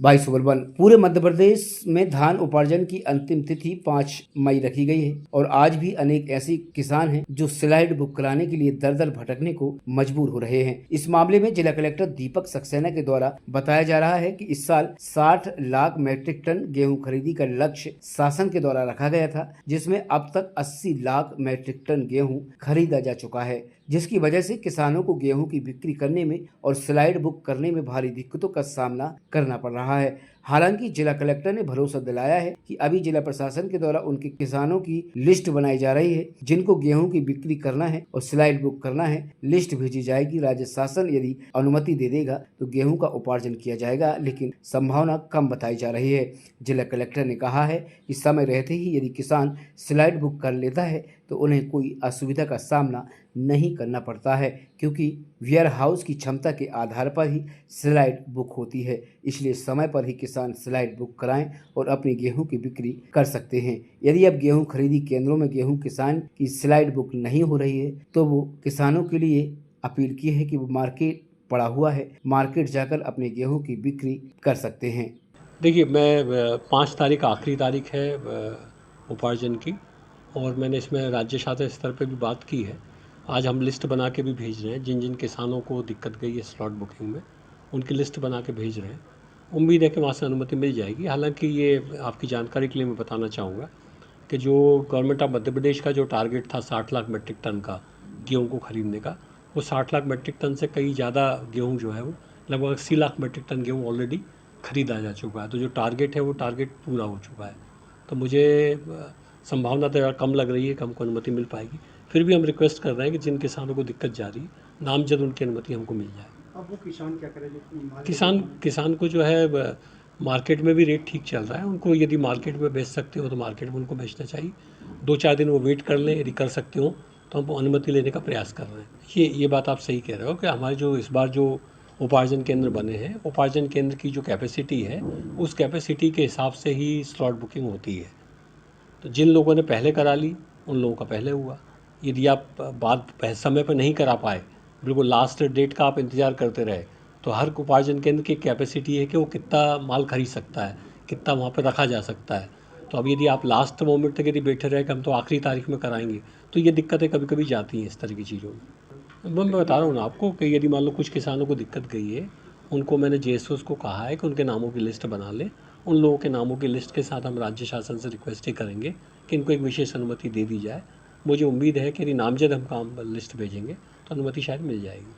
22 पूरे मध्य प्रदेश में धान उपार्जन की अंतिम तिथि 5 मई रखी गई है और आज भी अनेक ऐसे किसान हैं जो स्लाइड बुक कराने के लिए दर दर भटकने को मजबूर हो रहे हैं। इस मामले में जिला कलेक्टर दीपक सक्सेना के द्वारा बताया जा रहा है कि इस साल 60 लाख मीट्रिक टन गेहूं खरीदी का लक्ष्य शासन के द्वारा रखा गया था, जिसमें अब तक 80 लाख मीट्रिक टन गेहूं खरीदा जा चुका है, जिसकी वजह से किसानों को गेहूं की बिक्री करने में और स्लाइड बुक करने में भारी दिक्कतों का सामना करना पड़ रहा है। हालांकि जिला कलेक्टर ने भरोसा दिलाया है कि अभी जिला प्रशासन के द्वारा उनके किसानों की लिस्ट बनाई जा रही है, जिनको गेहूं की बिक्री करना है और स्लाइड बुक करना है। लिस्ट भेजी जाएगी। राज्य शासन यदि अनुमति दे देगा तो गेहूं का उपार्जन किया जाएगा, लेकिन संभावना कम बताई जा रही है। जिला कलेक्टर ने कहा है कि समय रहते ही यदि किसान स्लाइड बुक कर लेता है तो उन्हें कोई असुविधा का सामना नहीं करना पड़ता है, क्योंकि वेयर हाउस की क्षमता के आधार पर ही स्लाइड बुक होती है। इसलिए समय पर ही किसान स्लाइड बुक कराएं और अपनी गेहूं की बिक्री कर सकते हैं। यदि अब गेहूं खरीदी केंद्रों में गेहूं किसान की स्लाइड बुक नहीं हो रही है तो वो किसानों के लिए अपील की है कि वो मार्केट पड़ा हुआ है, मार्केट जाकर अपने गेहूं की बिक्री कर सकते हैं। देखिए, मैं 5 तारीख आखिरी तारीख है उपार्जन की, और मैंने इसमें राज्य शासन स्तर पे भी बात की है। आज हम लिस्ट बना के भी भेज रहे हैं, जिन जिन किसानों को दिक्कत गई है स्लॉट बुकिंग में, उनकी लिस्ट बना के भेज रहे हैं। उम्मीद है कि वहाँ से अनुमति मिल जाएगी। हालांकि ये आपकी जानकारी के लिए मैं बताना चाहूँगा कि जो गवर्नमेंट ऑफ मध्य प्रदेश का जो टारगेट था 60 लाख मीट्रिक टन का गेहूँ को खरीदने का, वो 60 लाख मीट्रिक टन से कई ज़्यादा गेहूँ जो है वो लगभग 80 लाख मीट्रिक टन गेहूँ ऑलरेडी खरीदा जा चुका है। तो जो टारगेट है वो टारगेट पूरा हो चुका है। तो मुझे संभावना तो कम लग रही है कि हमको अनुमति मिल पाएगी। फिर भी हम रिक्वेस्ट कर रहे हैं कि जिन किसानों को दिक्कत जा रही है, नामजद उनकी अनुमति हमको मिल जाए। अब वो किसान क्या करें जो किसान को जो है मार्केट में भी रेट ठीक चल रहा है, उनको यदि मार्केट में बेच सकते हो तो मार्केट में उनको बेचना चाहिए। 2-4 दिन वो वेट कर लें, यदि कर सकते हो तो हम अनुमति लेने का प्रयास कर रहे हैं। ये बात आप सही कह रहे हो कि हमारे जो इस बार जो उपार्जन केंद्र बने हैं, उपार्जन केंद्र की जो कैपेसिटी है, उस कैपेसिटी के हिसाब से ही स्लॉट बुकिंग होती है। तो जिन लोगों ने पहले करा ली उन लोगों का पहले हुआ। यदि आप बात समय पर नहीं करा पाए, बिल्कुल लास्ट डेट का आप इंतज़ार करते रहे, तो हर उपार्जन केंद्र की कैपेसिटी है कि वो कितना माल खरीद सकता है, कितना वहाँ पर रखा जा सकता है। तो अब यदि आप लास्ट मोमेंट तक यदि बैठे रहे कि हम तो आखिरी तारीख में कराएंगे, तो ये दिक्कतें कभी कभी जाती हैं इस तरह की चीज़ों में। मैं बता रहा हूँ ना आपको कि यदि मान लो कुछ किसानों को दिक्कत गई है, उनको मैंने जेएसओस को कहा है कि उनके नामों की लिस्ट बना लें। उन लोगों के नामों की लिस्ट के साथ हम राज्य शासन से रिक्वेस्ट ही करेंगे कि इनको एक विशेष अनुमति दे दी जाए। मुझे उम्मीद है कि यदि नामजद हम काम लिस्ट भेजेंगे तो अनुमति शायद मिल जाएगी।